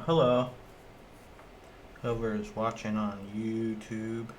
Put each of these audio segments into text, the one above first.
Hello, whoever's watching on YouTube.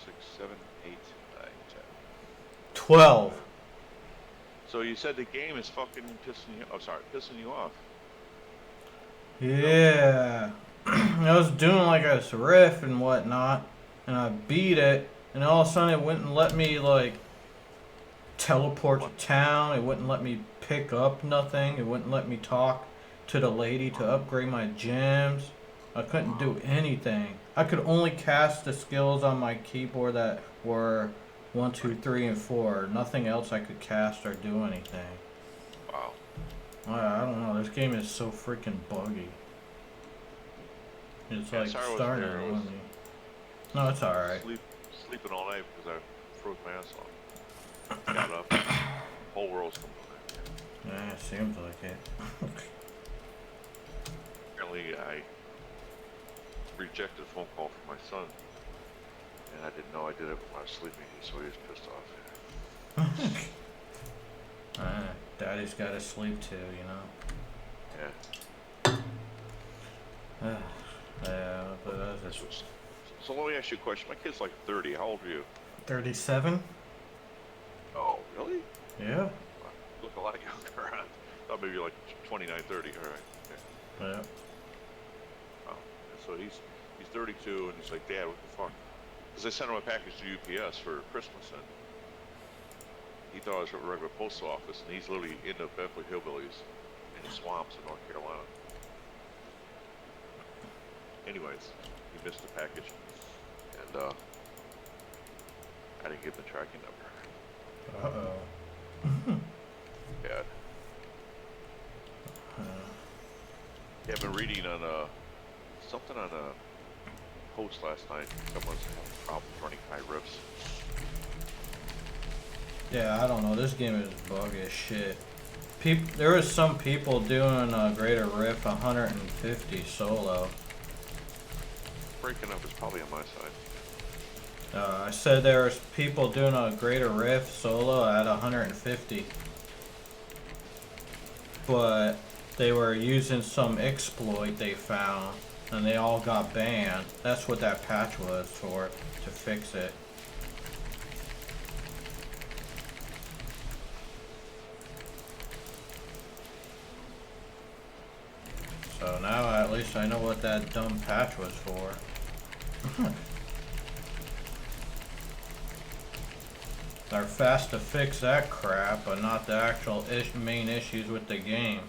6, 7, 8, 9, 10. 12. So you said the game is fucking pissing you. Oh, sorry, pissing you off. Yeah. I was doing like a riff and whatnot, and I beat it, and all of a sudden it wouldn't let me like teleport What? to town. It wouldn't let me pick up nothing. It wouldn't let me talk to the lady to upgrade my gems. I couldn't do anything. I could only cast the skills on my keyboard that were 1, 2, 3, and 4. Nothing else I could cast or do anything. Wow. I don't know. This game is so freaking buggy. It's like sorry I wasn't starting there. I was on me. No, it's alright. sleeping all night because I froze my ass off. Got up. Whole world's coming back. Yeah, it seems like it. Apparently, I rejected a phone call from my son, and I didn't know I did it when I was sleeping, so he was pissed off. Daddy's gotta sleep too, you know? Yeah. Yeah, but that's just... So let me ask you a question. My kid's like 30. How old are you? 37? Oh, really? Yeah. You look a lot younger. I thought maybe like 29, 30. All right. Okay. Yeah. Oh, so he's 32, and he's like, Dad, what the fuck? Because I sent him a package to UPS for Christmas, and he thought it was a regular postal office, and he's literally in the Beverly Hillbillies in the swamps in North Carolina. Anyways, he missed the package, and I didn't give him the tracking number. Uh-oh. Bad. Yeah, I've been reading on something on a post last night. Someone's having problems running high riffs. Yeah, I don't know. This game is buggy as shit. There was some people doing a Greater Rift 150 solo. Breaking up is probably on my side. I said there was people doing a Greater Rift solo at 150. But they were using some exploit they found, and they all got banned. That's what that patch was for, to fix it. So now at least I know what that dumb patch was for. They're fast to fix that crap, but not the actual main issues with the game.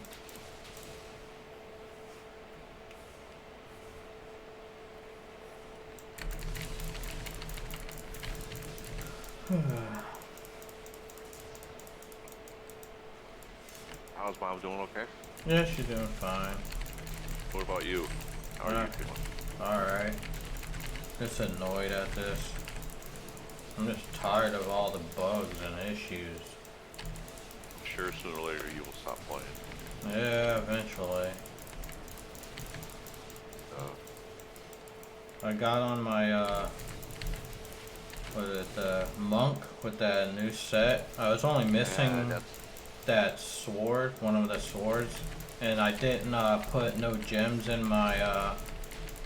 How's Mom doing? Okay. Yeah, she's doing fine. What about you? How are you feeling? Alright. Just annoyed at this. I'm just tired of all the bugs and issues. I'm sure sooner or later you will stop playing. Yeah, eventually. I got on my, what is it, the monk with that new set. I was only missing that sword, one of the swords, and I didn't put no gems in my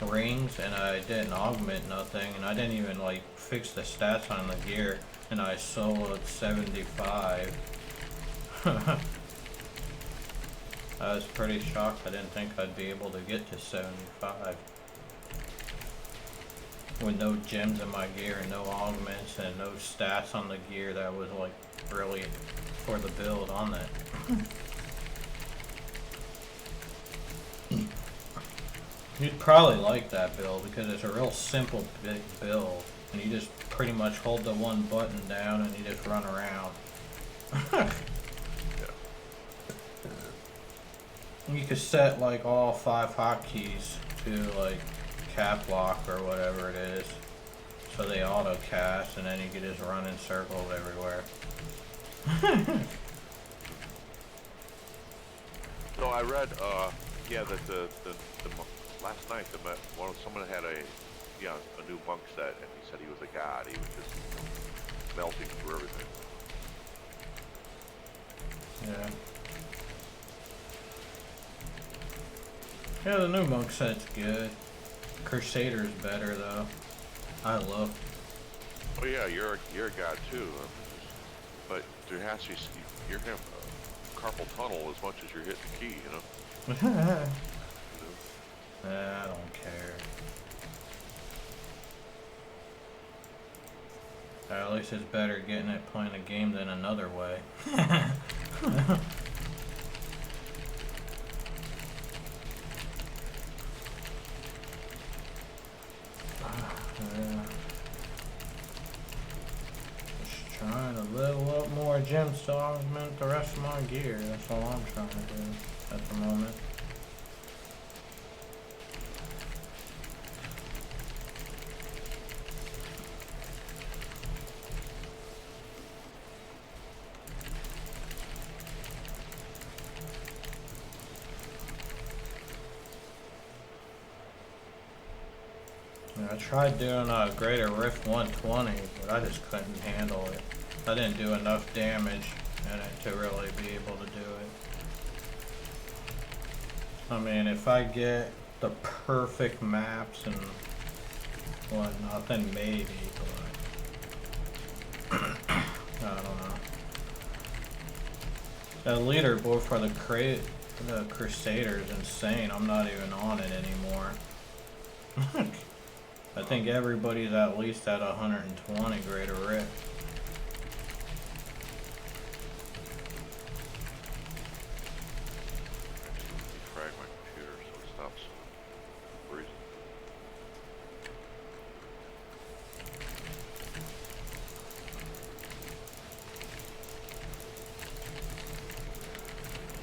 rings, and I didn't augment nothing, and I didn't even like fix the stats on the gear, and I soloed 75. I was pretty shocked. I didn't think I'd be able to get to 75 with no gems in my gear and no augments and no stats on the gear that was like really for the build on it. You'd probably like that build because it's a real simple big build, and you just pretty much hold the one button down and you just run around. You could set like all 5 hotkeys to like cap lock or whatever it is, so they auto cast, and then you could just run in circles everywhere. So I read, yeah, that the last night someone had a new monk set, and he said he was a god. He was just melting through everything. Yeah. Yeah, the new monk set's good. Crusader's better though. I love Oh yeah, you're a god too. But there has to be you're gonna have carpal tunnel as much as you're hitting the key. You know. You know? I don't care. At least it's better getting it playing a game than another way. Yeah. Just trying to level up more gems to augment the rest of my gear. That's all I'm trying to do at the moment. Yeah, I tried doing a Greater Rift 120, but I just couldn't handle it. I didn't do enough damage in it to really be able to do it. I mean, if I get the perfect maps and whatnot, then maybe, but I don't know. That leaderboard for the Crusader is insane. I'm not even on it anymore. I think everybody's at least at 120 Greater Rift. Defrag my computer so it stops freezing.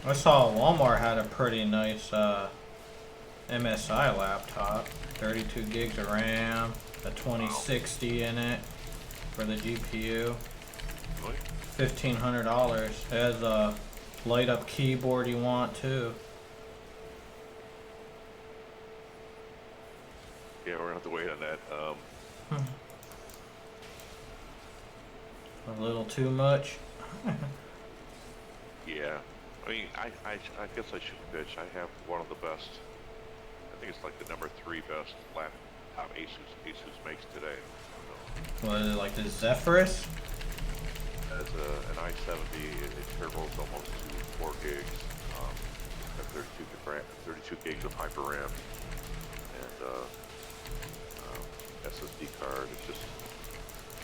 I saw Walmart had a pretty nice MSI laptop, 32 gigs of RAM, a 2060 in it for the GPU. Really? $1,500. It has a light up keyboard you want too. Yeah, we're gonna have to wait on that. A little too much. Yeah. I mean, I guess I should bitch. I have one of the best. I think it's like the #3 best laptop Asus makes today. What is it, like the Zephyrus? As an i70, it turbos almost to 4 gigs, got 32 gigs of hyper RAM, and SSD card. It's just,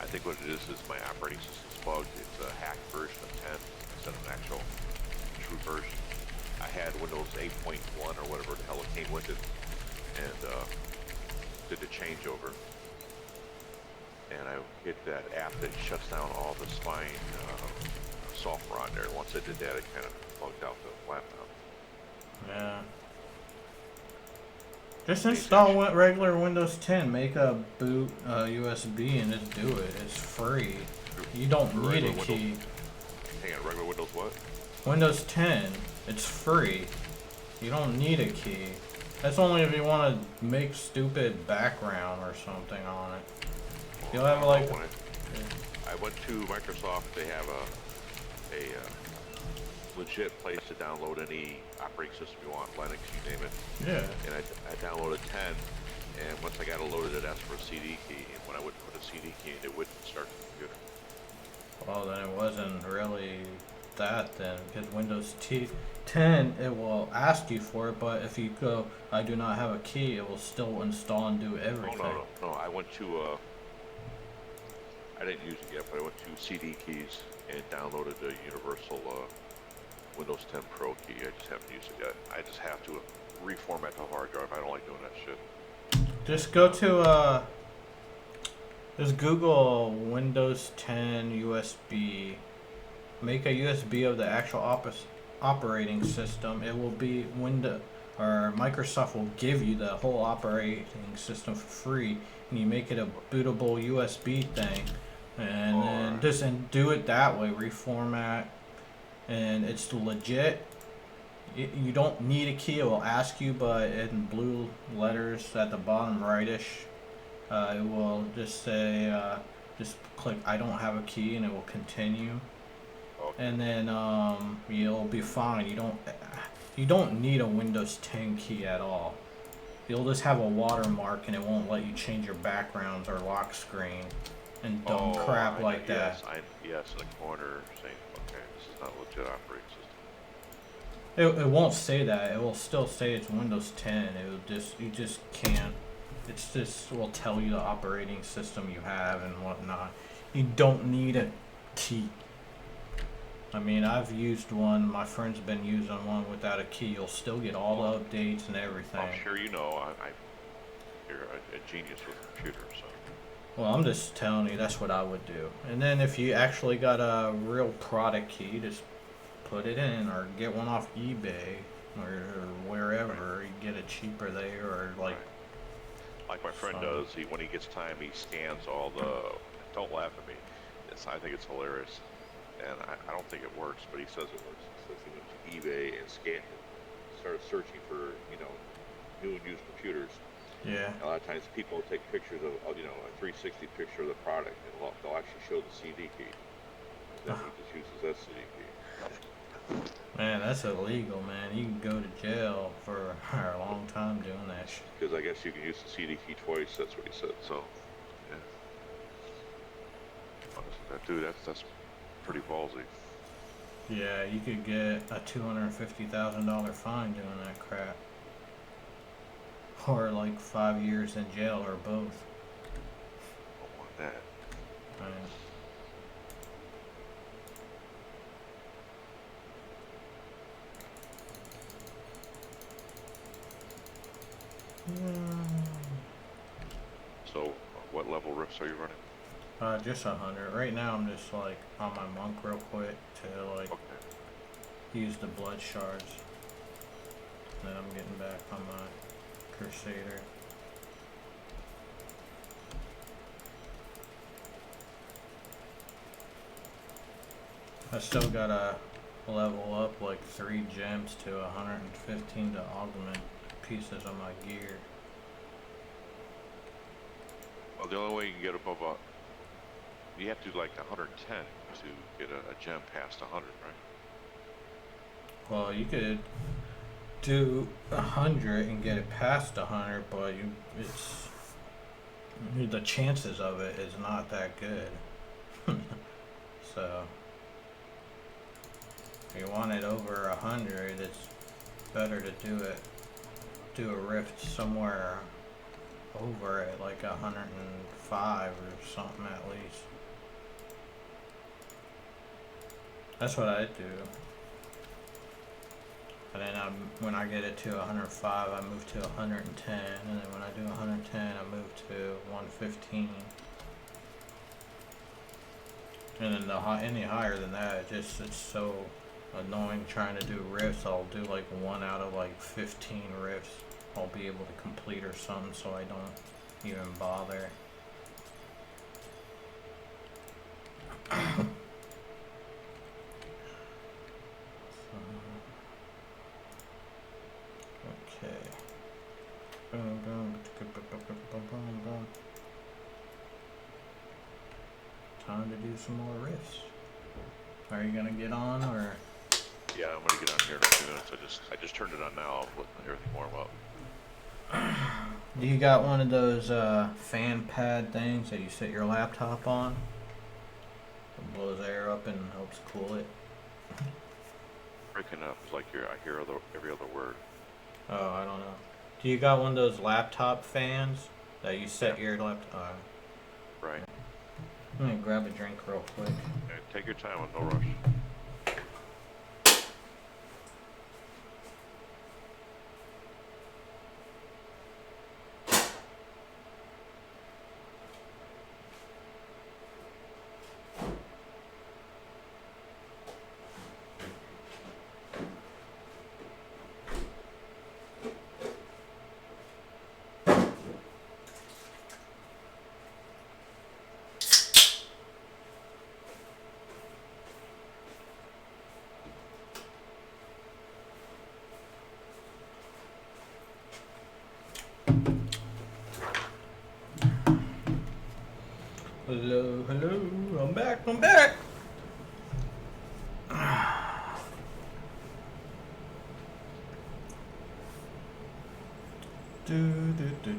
I think what it is my operating system's bugged. It's a hacked version of 10 instead of an actual true version. I had Windows 8.1 or whatever the hell it came with it, and did the changeover. And I hit that app that shuts down all the spine software on there. Once I did that, it kind of bugged out the laptop. Yeah. Just install regular Windows 10, make a boot USB and just do it. It's free. You don't need a key. Hang on, regular Windows what? Windows 10, it's free. You don't need a key. That's only if you want to make stupid background or something on it. You'll have like... I went to Microsoft. They have a legit place to download any operating system you want, Linux, you name it. Yeah. And I downloaded 10, and once I got it loaded, it asked for a CD key, and when I wouldn't put a CD key in, it wouldn't start the computer. Well, then it wasn't really that then, because Windows 10, it will ask you for it, but if you go, I do not have a key, it will still install and do everything. Oh, no, I went to, I didn't use it yet, but I went to CD keys and downloaded the universal Windows 10 Pro key. I just haven't used it yet. I just have to reformat the hard drive. I don't like doing that shit. Just go to, just Google Windows 10 USB. Make a USB of the actual operating system. It will be or Microsoft will give you the whole operating system for free, and you make it a bootable USB thing, and then just do it that way. Reformat, and it's legit. You don't need a key. It will ask you, but in blue letters at the bottom rightish, it will just say, just click I don't have a key, and it will continue. Okay. And then you'll be fine. You don't need a Windows 10 key at all. You'll just have a watermark, and it won't let you change your backgrounds or lock screen. and dumb Oh, crap I know. like that. Yes, in the corner saying, okay, this is not a legit operating system. It won't say that. It will still say it's Windows 10. It will just you just can't. It's just will tell you the operating system you have and whatnot. You don't need a key. I mean, I've used one. My friend's been using one without a key. You'll still get all the updates and everything. I'm sure you know. You're a genius with computers, so. Well, I'm just telling you that's what I would do. And then if you actually got a real product key, just put it in or get one off eBay or wherever. You get it cheaper there or like. Right. Like my friend does. When he gets time, he scans all the. Don't laugh at me. I think it's hilarious, and I don't think it works, but he says it works. He says he went to eBay and started searching for new and used computers. Yeah. A lot of times people will take pictures of a 360 picture of the product, and they'll actually show the CD key. Then he just uses that CD key. Man, that's illegal, man. You can go to jail for a long time doing that shit. Because I guess you can use the CD key twice. That's what he said. So, yeah. Dude, that's pretty ballsy. Yeah, you could get a $250,000 fine doing that crap. Or like 5 years in jail or both. Don't want that. Man. So, what level rifts are you running? Just 100. Right now I'm just like on my monk real quick to like use the blood shards. Then I'm getting back on my crusader. I still gotta level up like 3 gems to 115 to augment pieces of my gear. Well, the only way you can get above you have to do like 110 to get a gem past 100, right? Well, you could do 100 and get it past 100, but the chances of it is not that good. So if you want it over 100, it's better to do a rift somewhere over it, like 105 or something at least. That's what I do. And then when I get it to 105, I move to 110, and then when I do 110, I move to 115. And then any higher than that, it's so annoying trying to do rifts. I'll do like 1 out of like 15 rifts I'll be able to complete or something, so I don't even bother. Okay. Boom, boom, boom, boom, boom. Time to do some more riffs. Are you gonna get on or? Yeah, I'm gonna get on here in a few minutes. I just turned it on now. I'll let everything warm up. Do you got one of those fan pad things that you set your laptop on? It blows air up and helps cool it. Breaking up. It's like I hear every other word. Oh, I don't know. Do you got one of those laptop fans that you set your laptop? Right. I'm gonna grab a drink real quick. Okay, take your time, no rush. Hello, hello, I'm back, I'm back! Do, do, do, do.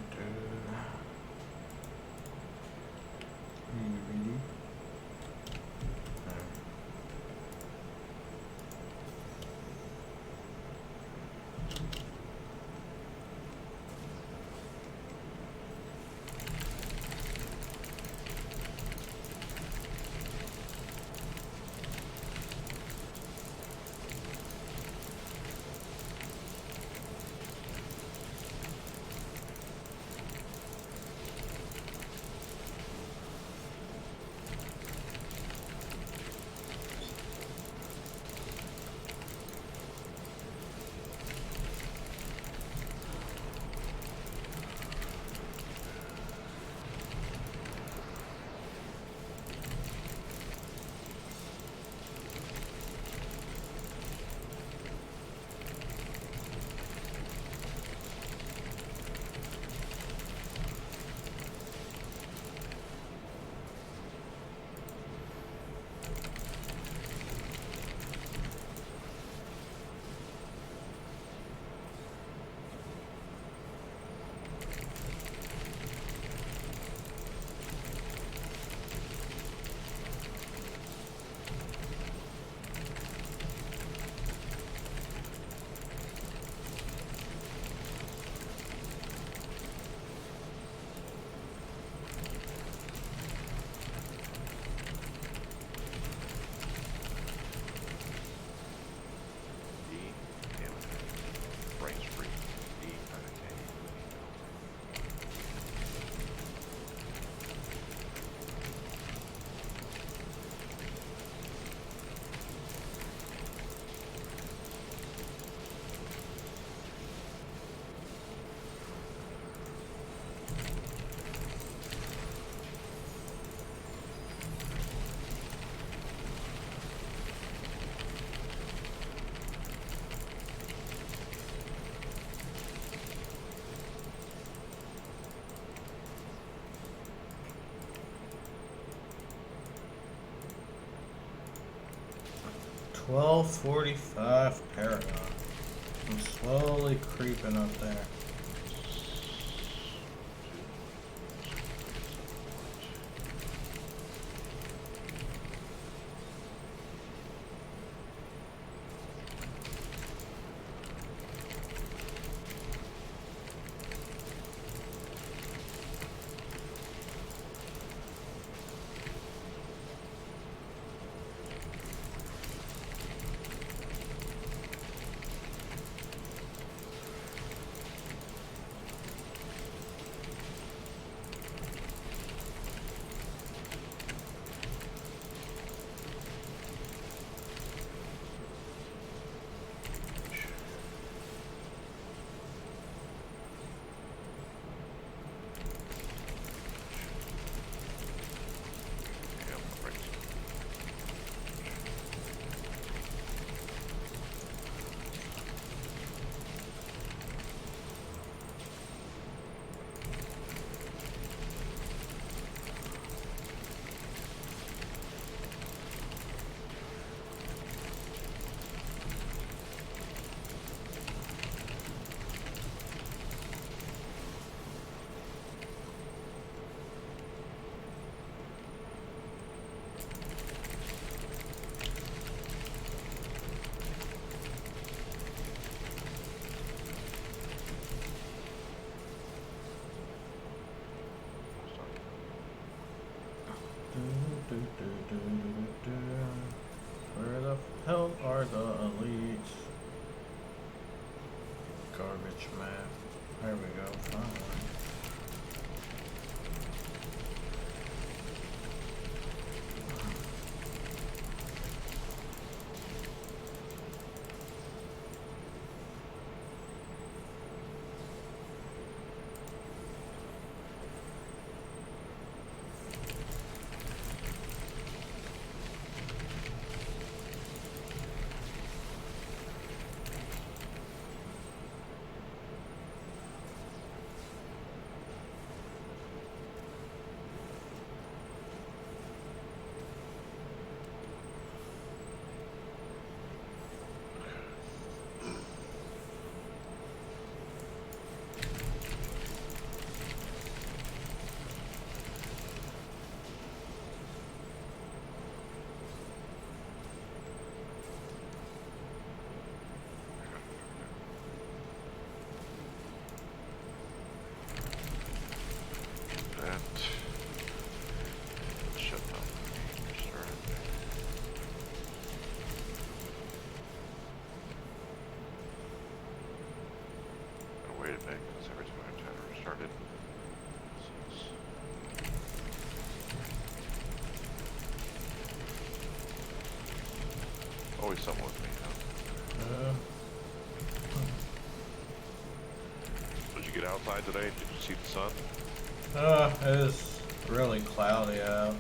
1245 Paragon. I'm slowly creeping up there. Where the hell are the elites? Garbage map. There we go, finally. Always someone with me, huh? Did you get outside today? Did you see the sun? It was really cloudy out.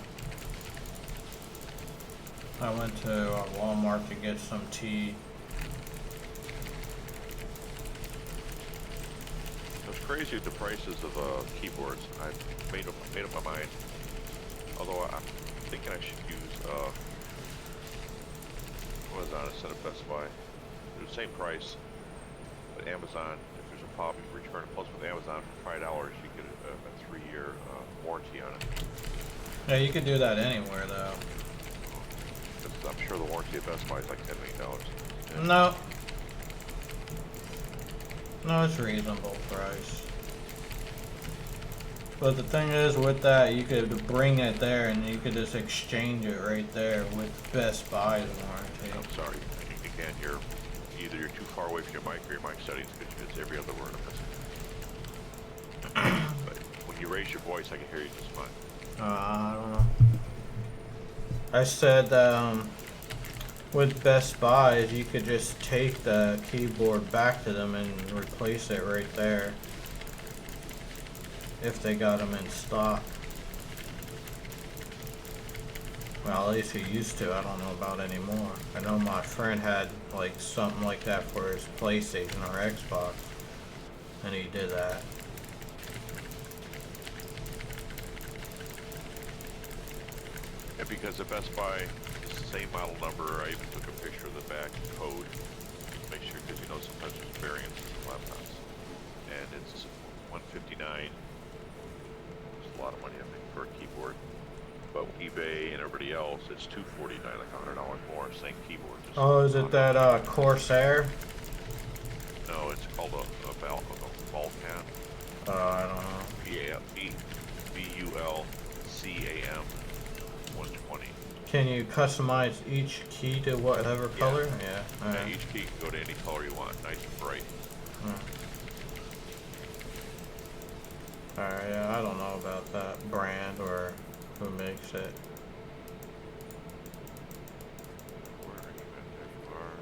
I went to Walmart to get some tea. It's crazy the prices of keyboards. I made up my mind. Although I'm thinking I should use Amazon instead of Best Buy. They're the same price, but Amazon, if there's a problem, you return it. Plus, with Amazon for $5, you get a 3-year warranty on it. Yeah, you could do that anywhere though. I'm sure the warranty at Best Buy is like $10 million. Yeah. No. No, it's a reasonable price. But the thing is, with that, you could bring it there and you could just exchange it right there with Best Buy's warranty. I'm sorry, you can't hear. Either you're too far away from your mic or your mic settings because it's every other word I'm missing. But when you raise your voice, I can hear you just fine. I don't know. I said with Best Buys, you could just take the keyboard back to them and replace it right there. If they got them in stock. Well, at least he used to. I don't know about anymore. I know my friend had like something like that for his PlayStation or Xbox, and he did that. And because at Best Buy, it's the same model number. I even took a picture of the back code. Make sure, because you know sometimes there's variants in laptops. And it's 159. It's a lot of money, I think, for a keyboard. But eBay and everybody else, it's $249, like $100 more. Same keyboard. Oh, is it that Corsair? No, it's called a Vulcan. I don't know. BULCAM 120. Can you customize each key to whatever color? Yeah. Yeah, each key can go to any color you want, nice and bright. Alright, yeah, I don't know about that brand or who makes it. Where are you at? There you are.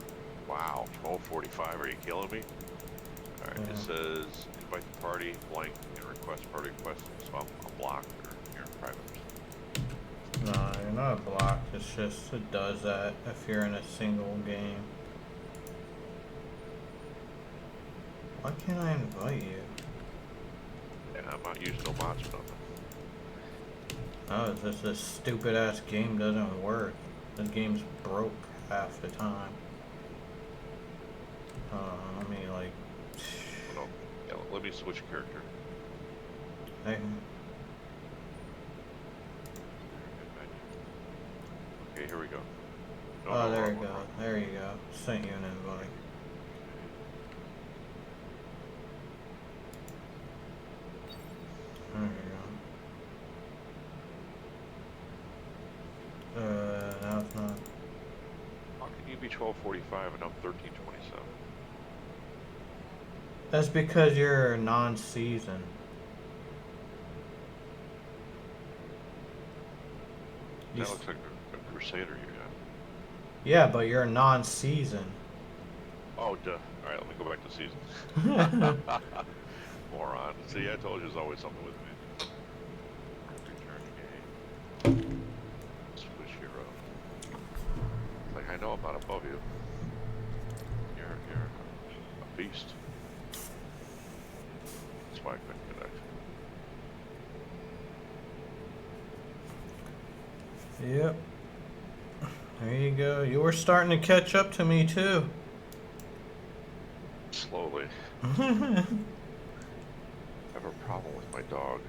Wow, 12:45. Are you killing me? All right, It says invite the party blank and request party request. So I'm blocked or you're in private. No, you're not blocked. It's just it does that if you're in a single game. Why can't I invite you? Yeah, I'm not using no bots or nothing. Oh, it's just this stupid ass game doesn't work. This game's broke half the time. Let me like. No, yeah, let me switch character. Hey. Okay, here we go. Oh, there you go. There you go. Sent you an invite. There you go. No, it's not. How can you be 12:45 and I'm 13:27? That's because you're non-season. That looks like a Crusader you got. Yeah, but you're non-season. Oh, duh. All right, let me go back to season. Moron. See, I told you there's always something with me. Return game. Switch hero. It's like, I know I'm not above you. You're a beast. That's why I couldn't connect. Yep. There you go. You were starting to catch up to me too. Slowly. I have a problem with my dog.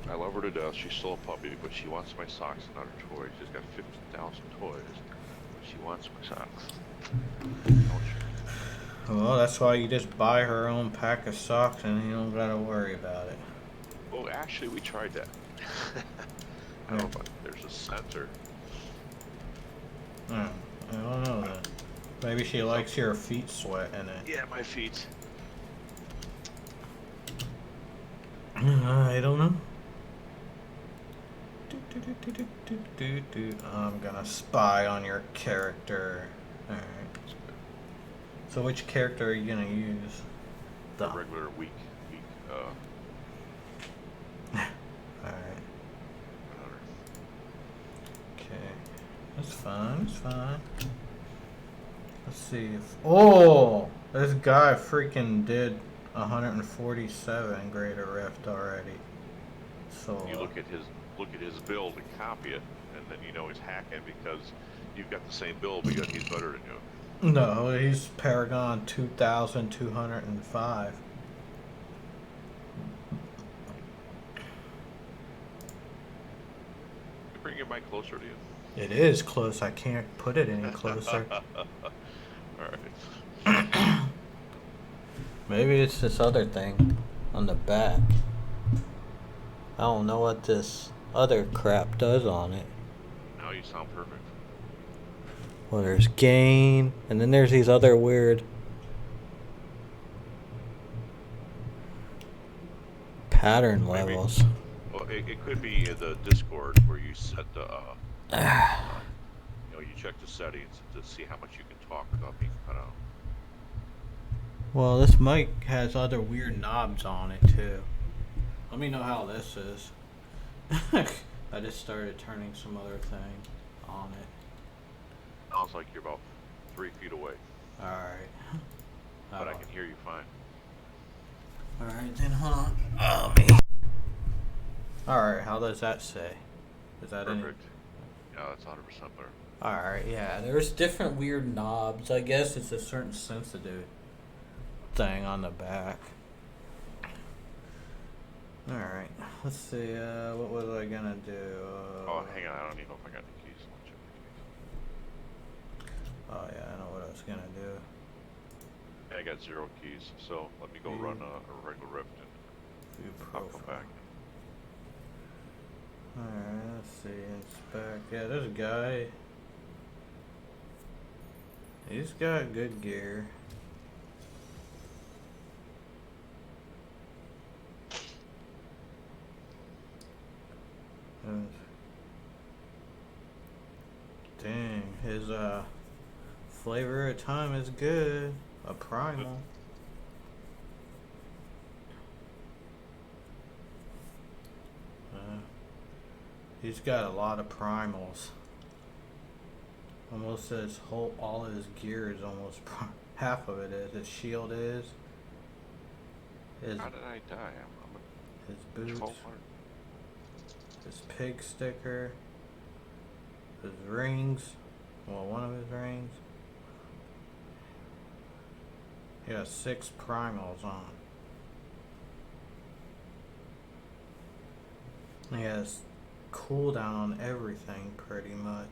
I love her to death. She's still a puppy, but she wants my socks and not her toys. She's got 50,000 toys, but she wants my socks. Don't you? Well, that's why you just buy her own pack of socks and you don't gotta worry about it. Oh, actually, we tried that. I don't know, but there's a sensor. I don't know then. Maybe she likes your feet sweat in it. Yeah, my feet. I don't know. I'm gonna spy on your character. Alright. So which character are you gonna use? The regular weak. Alright. Okay. That's fine, that's fine. Let's see if... Oh! This guy freaking did 147 Greater Rift already. So... You look at his build and copy it, and then you know he's hacking because you've got the same build, but yet he's better than you. No, he's Paragon 2,205. You bring your mic closer to you. It is close. I can't put it any closer. Alright. Maybe it's this other thing on the back. I don't know what this other crap does on it. Now you sound perfect. Well, there's gain, and then there's these other weird pattern levels. Well, it could be in the Discord where you set the, you check the settings to see how much you can talk without being cut out. Well, this mic has other weird knobs on it too. Let me know how this is. I just started turning some other thing on it. Sounds like you're about 3 feet away. Alright. But I can hear you fine. Alright, then hold on. Alright, how does that say? Is that Perfect. Yeah, that's 100% better. Alright, yeah, there's different weird knobs. I guess it's a certain sensitive thing on the back. Alright, let's see, what was I gonna do? Oh, hang on, I don't even know if I got the keys. Let me check the keys. Oh yeah, I know what I was gonna do. Yeah, I got 0 keys, so let me go run a regular rift and View I'll come profile. back. Alright, let's see, inspect. Yeah, there's a guy. He's got good gear. Dang, his flavor of time is good. A primal. He's got a lot of primals. Almost his whole, all of his gear is almost half of it is. His shield is. His, How did I die? his boots. 1200. His pig sticker. His rings. Well, one of his rings. He has 6 primals on. He has cooldown on everything pretty much.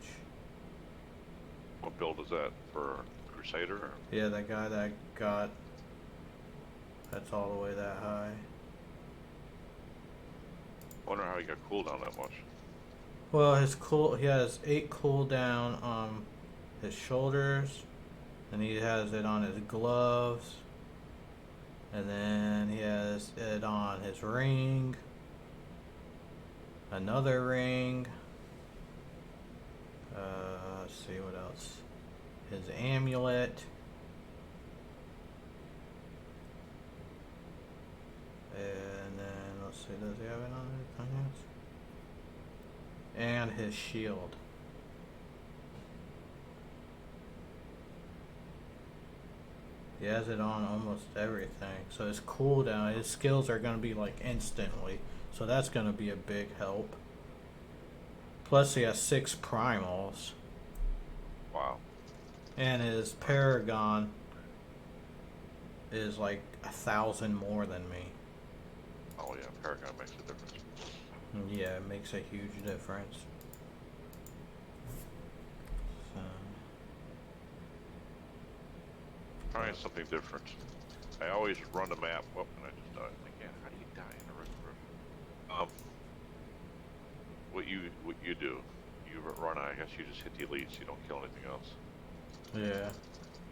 What build is that for Crusader? Or? Yeah, that guy that got that's all the way that high. I wonder how he got cooldown that much. Well, he has 8 cooldown on his shoulders, and he has it on his gloves, and then he has it on his ring, another ring. Let's see what else. His amulet. And then let's see, does he have it on anything else? And his shield. He has it on almost everything. So his cooldown, his skills are going to be like instantly. So that's going to be a big help. Plus he has 6 primals. Wow. And his Paragon is like 1,000 more than me. Oh yeah, Paragon makes a difference. Yeah, it makes a huge difference. So. Trying something different. I always run the map. Well, and I just died. Again, how do you die in a river? What you do? You run. I guess you just hit the elites. You don't kill anything else. Yeah.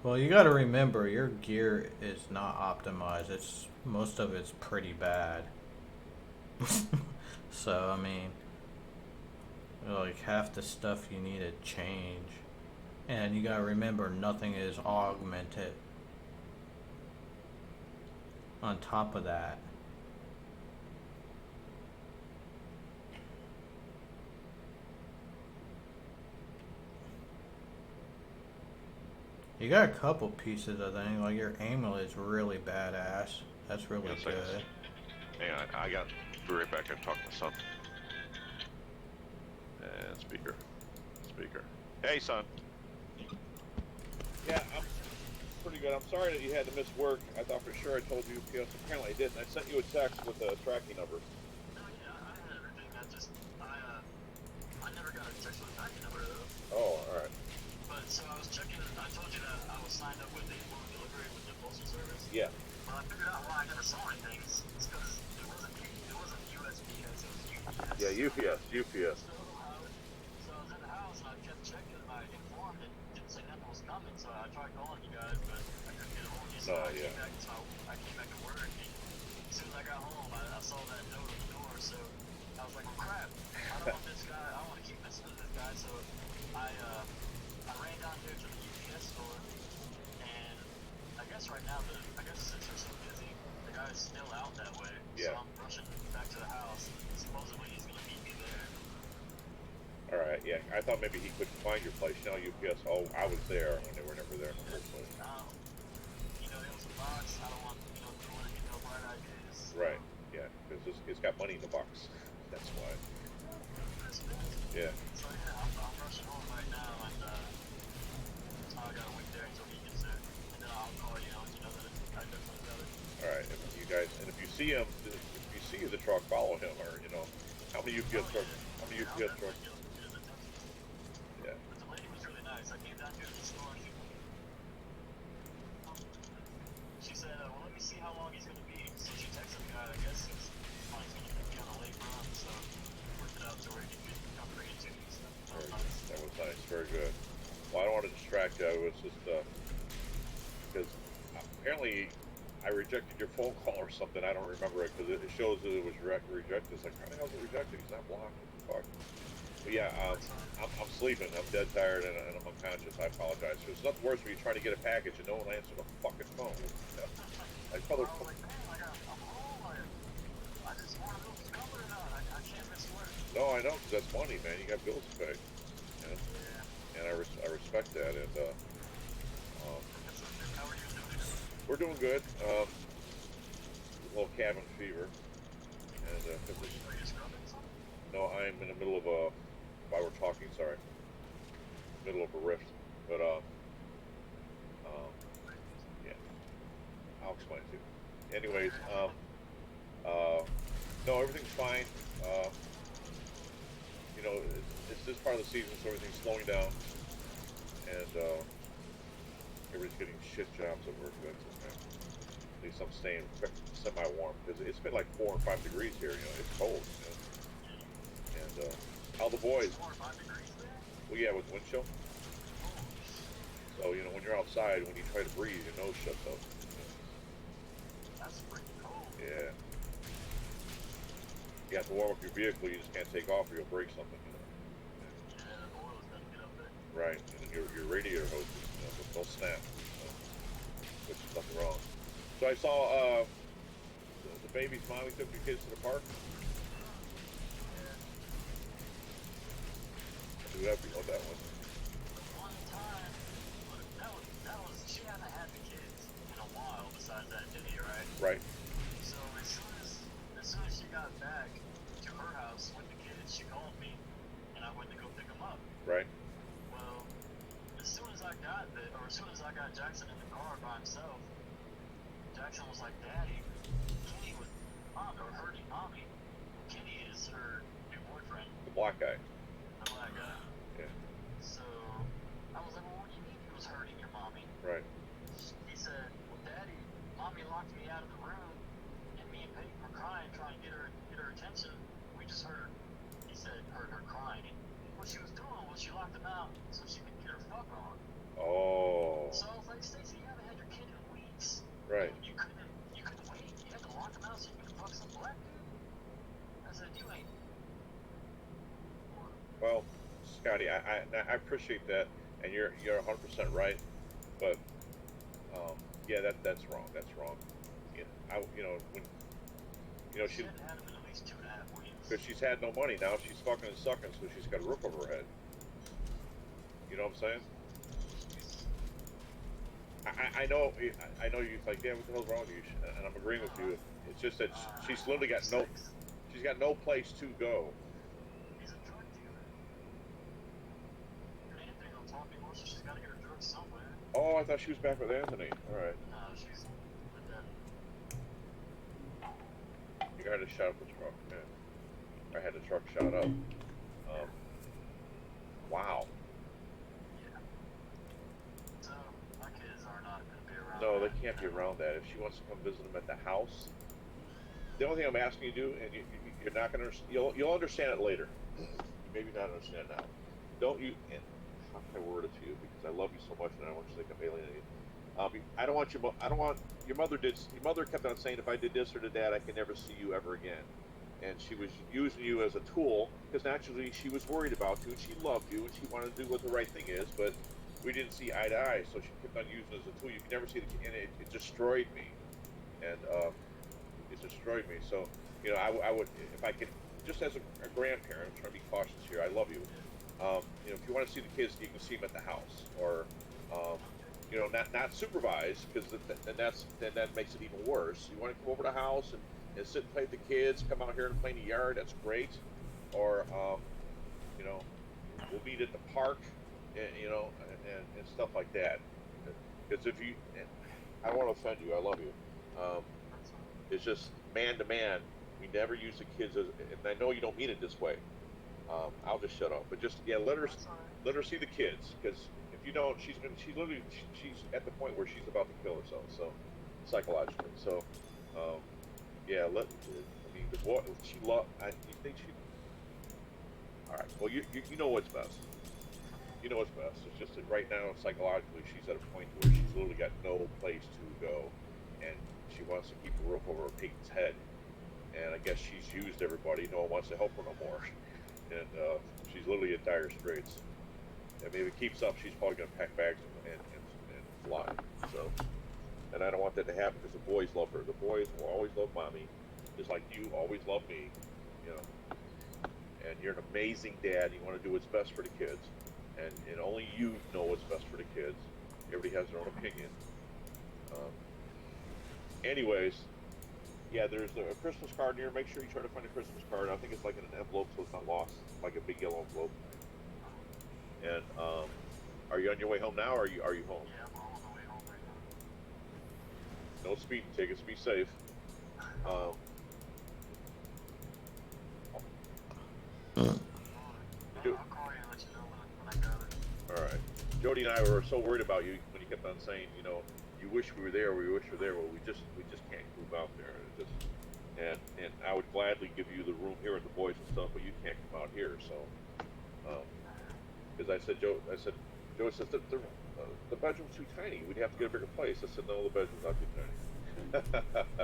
Well, you got to remember your gear is not optimized. It's most of it's pretty bad. So I mean, like half the stuff you need to change, and you got to remember nothing is augmented. On top of that. You got a couple pieces, I think. Like your amulet's really badass. That's really good. Hang on, I got. Be right back. I talk to my son. And speaker. Hey, son. Yeah, I'm pretty good. I'm sorry that you had to miss work. I thought for sure I told you. Yes, apparently I didn't. I sent you a text with a tracking number. No, yeah, I had everything. I never got a text with a tracking number though. Oh, all right. But so I was checking. I told you that I was signed up with the home delivery with the postal service. Yeah. But I figured out why I never saw anything. It's because it wasn't USPS. It was UPS. Yeah, UPS. So I was in the house and I kept checking and I informed and didn't say nothing was coming. So I tried calling you guys, but I couldn't get a hold of you. So I came back to work. And as soon as I got home, I saw that note on the door. So I was like, well, crap. I don't want this guy. I don't want to keep messing with this guy. So I ran down here to the UPS store, and I guess right now since they're so busy, the guy's still out that way. Yeah. So I'm rushing back to the house. Supposedly he's gonna meet me there. All right. Yeah, I thought maybe he couldn't find your place. You know, UPS. Oh, I was there when they were never there in the first place. It was a box. I don't want to get no bright ideas. Right. Yeah, because it's got money in the box. That's why. Yeah. So yeah, I'm rushing see him, if you see the truck, follow him, or you know, how many UPS trucks? How many UPS trucks? Yeah. But the lady was really nice. I came down here to the store. She said, well, let me see how long he's going to be. So she texted me, I guess he's going to be on a late run, so worked it out to where he could come bring it to me. So that was nice. That was nice. Very good. Well, I don't want to distract you. I was just, because apparently I rejected your phone call or something. I don't remember it because it shows that it was rejected. It's like, how the hell is it rejected? He's not blocked. What the fuck? But yeah, I'm sleeping. I'm dead tired and I'm unconscious. I apologize. There's nothing worse when you're trying to get a package and no one answers the fucking phone. Yeah. Like, motherfucker. I'm home. I just want to know if he's coming or not. I can't miss work. No, I know, because that's money, man. You got bills to pay. Yeah. And I respect that. And how are you doing? we're doing good. A little cabin fever. And are you scrubbing something? no, I'm in the middle of a. While we're talking, sorry. Middle of a rift, but yeah. I'll explain it to you. Anyways, no, everything's fine. You know, it's this part of the season, so everything's slowing down, and everybody's getting shit jobs at work. At least I'm staying semi-warm because it's been like 4 or 5 degrees here. You know, it's cold. You know? And how the boys? 4 or 5 degrees there? Well, yeah, with wind chill. So you know, when you're outside, when you try to breathe, your nose shuts up. That's pretty cold. Yeah. You have to warm up your vehicle. You just can't take off, or you'll break something. You know. Yeah, the oil's gonna get up there. Right, and your radiator hose, you know, they'll snap, which is nothing wrong. So I saw the baby's mommy took your kids to the park. Do whatever you want that one. One time, that was she hasn't had the kids in a while. Besides that video, right? Right. So as soon as she got back to her house with the kids, she called me, and I went to go pick them up. Right. Well, as soon as I got Jackson in the car by himself, Jackson was like, "Daddy, Kenny was hurting mommy." Kenny is her new boyfriend. The black guy. The black guy. Yeah. So I was like, "Well, what do you mean he was hurting your mommy?" Right. He said, "Well, Daddy, mommy locked me out of the room, and me and Peyton were crying, trying to get her attention. We just heard her crying. And what she was doing was she locked him out so she could get her fuck on." Oh. So I was like, "Stacey, you haven't had your kid in weeks. Right. You couldn't wait. You had to lock him out so you could fuck some black dude." I said, "You ain't." Well, Scotty, I appreciate that, and you're 100% right, but yeah, that's wrong. That's wrong. Yeah, when She hadn't had him in at least 2.5 weeks. because she's had no money now. She's fucking and sucking, so she's got a roof over her head. You know what I'm saying? I know you're like, damn, what the hell's wrong with you? And I'm agreeing with you. It's just that she's literally got she's got no place to go. He's a drug dealer. And Anthony don't talk anymore, so she's got to get her drugs somewhere. Oh, I thought she was back with Anthony. All right. No, she's with them. You had to shut up the truck, man. I had the truck shut up. Wow. Yeah. So, my kids are not going to be around. No, they can't be around that. If she wants to come visit them at the house, the only thing I'm asking you to do, and you're not going to, you'll understand it later. Maybe not understand now. Don't you? And how can I word it to you? Because I love you so much, and I don't want you to think I'm alienating you. I don't want your mother did. Your mother kept on saying, if I did this or did that, I can never see you ever again. And she was using you as a tool because naturally she was worried about you and she loved you and she wanted to do what the right thing is, but we didn't see eye to eye, so she kept on using it as a tool. You can never see it, and it destroyed me, and it destroyed me. So, you know, I would, if I could, just as a grandparent, I'm trying to be cautious here. I love you. You know, if you want to see the kids, you can see them at the house, or you know, not supervised, because then that makes it even worse. You want to come over to the house and sit and play with the kids, come out here and play in the yard, that's great. Or, you know, we'll meet at the park, and, you know, and stuff like that. Because if you, I don't want to offend you, I love you. It's just man to man. We never use the kids as, and I know you don't mean it this way. I'll just shut up. But just yeah, That's alright. let her see the kids, because if you don't, she's literally she's at the point where she's about to kill herself. So psychologically. So yeah, I mean the boy she love. You think she? All right. Well, you know what's best. You know what's best. It's just that right now psychologically she's at a point where she's literally got no place to go, and she wants to keep a roof over her Peyton's head. And I guess she's used everybody. No one wants to help her no more, and she's literally in dire straits. And maybe it keeps up, she's probably going to pack bags and fly. So, and I don't want that to happen because the boys love her. The boys will always love mommy, just like you always love me. You know, and you're an amazing dad. You want to do what's best for the kids, and only you know what's best for the kids. Everybody has their own opinion. Um, anyways, yeah, there's a Christmas card here. Make sure you try to find a Christmas card. I think it's like in an envelope, so it's not lost, like a big yellow envelope. And are you on your way home now, or are you home? Yeah, I'm on the way home right now. No speeding tickets. Be safe. Um, I'll call you and let you know when I got it. all right. Jody and I were so worried about you when you kept on saying, you know, you wish we were there. We wish we were there. Well, we just can't move out there. It just and I would gladly give you the room here with the boys and stuff, but you can't come out here. So, because I said, Joe says the bedroom's too tiny. We'd have to get a bigger place. I said, no, the bedroom's not too tiny.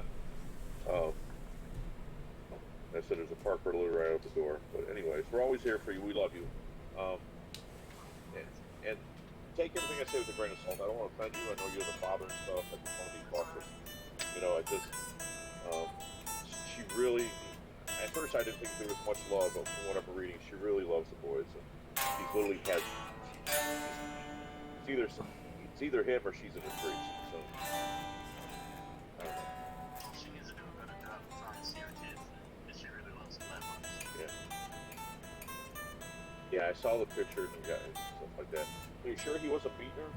I said, there's a parker literally right out the door. But anyways, we're always here for you. We love you. And take everything I say with a grain of salt. I don't want to offend you. I know you're the father and stuff. I just want to be cautious. You know, I just, she really, at first I didn't think there was much love, but from what I'm reading, she really loves the boys. And she's literally had, it's either him or she's in the streets. So, I don't know. She needs to do a better job of trying to see her kids if she really loves them that much. Yeah. Yeah, I saw the picture and stuff like that. Are you sure he wasn't beating her?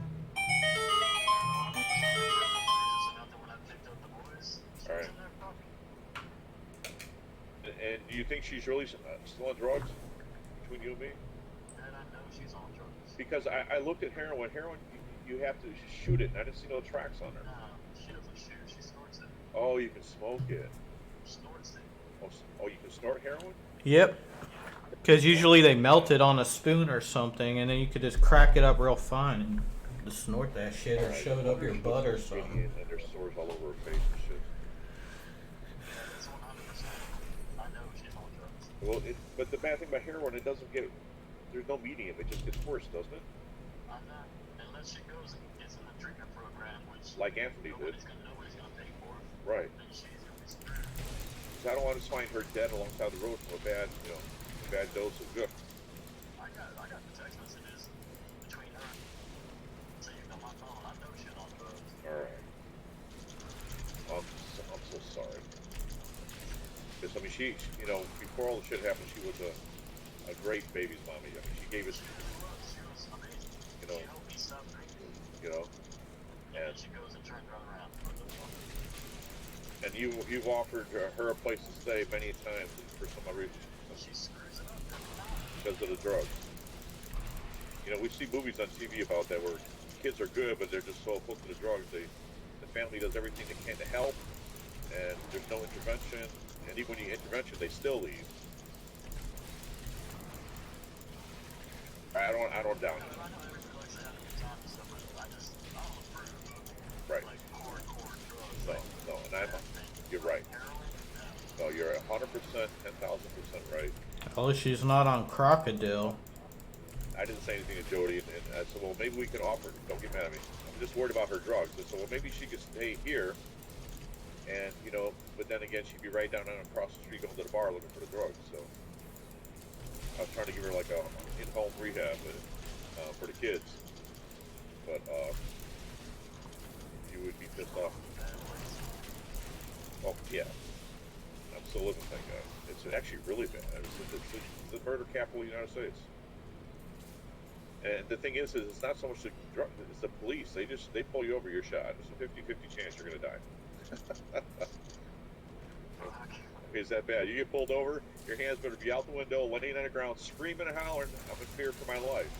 All right. And do you think she's really still on drugs? Between you and me? And I know she's on drugs. Because I looked at heroin. Heroin, you have to shoot it, and I didn't see no tracks on her. No, she doesn't shoot. She snorts it. Oh, you can smoke it. Snorts it. Oh, you can snort heroin? Yep. Because usually they melt it on a spoon or something, and then you could just crack it up real fine and just snort that shit, or shove it up your butt or something. And there's sores all over her face and shit. Yeah, it's 100%. I know she's on drugs. Well, but the bad thing about heroin, it doesn't get. There's no medium. It just gets worse, doesn't it? I'm not. Unless she goes and gets in the treatment program, which Like Anthony did. Nobody's gonna pay for. Right. Then she's gonna be screwed. So I don't want to find her dead alongside the road from a bad dose of good. I got the text messages between her. So you know my phone. I know she's on drugs. All right. I'm so sorry. Because I mean, she before all the shit happened, she was a great baby's mommy. I mean, she gave us, She was amazing. you know, She helped me stop drinking. you know, And and she goes and turns her around. and you've offered her a place to stay many times for some reason. She screws it up. Because of the drugs. You know, we see movies on TV about that where kids are good, but they're just so hooked to the drugs. The family does everything they can to help, and there's no intervention. And even when you intervention, they still leave. I don't doubt it. I know everybody likes to have a good time and stuff, but I don't approve. Right. Like hardcore drugs. No, and you're right. No, you're 100%, 10,000% right. Oh, she's not on crocodile. I didn't say anything to Jody, and I said, well, maybe we can offer. Don't get mad at me. I'm just worried about her drugs. And so, well, maybe she could stay here, and but then again, she'd be right down across the street going to the bar looking for the drugs. So I was trying to give her like a in-home rehab for the kids, but you would be pissed off. Oh yeah, I'm still living, thank God. It's actually really bad. It's the murder capital of the United States. And the thing is it's not so much the drug, it's the police. They pull you over, you're shot. It's a 50-50 chance you're going to die. fuck. Is that bad? You get pulled over, your hands better be out the window, laying on the ground, screaming and hollering, I'm in fear for my life.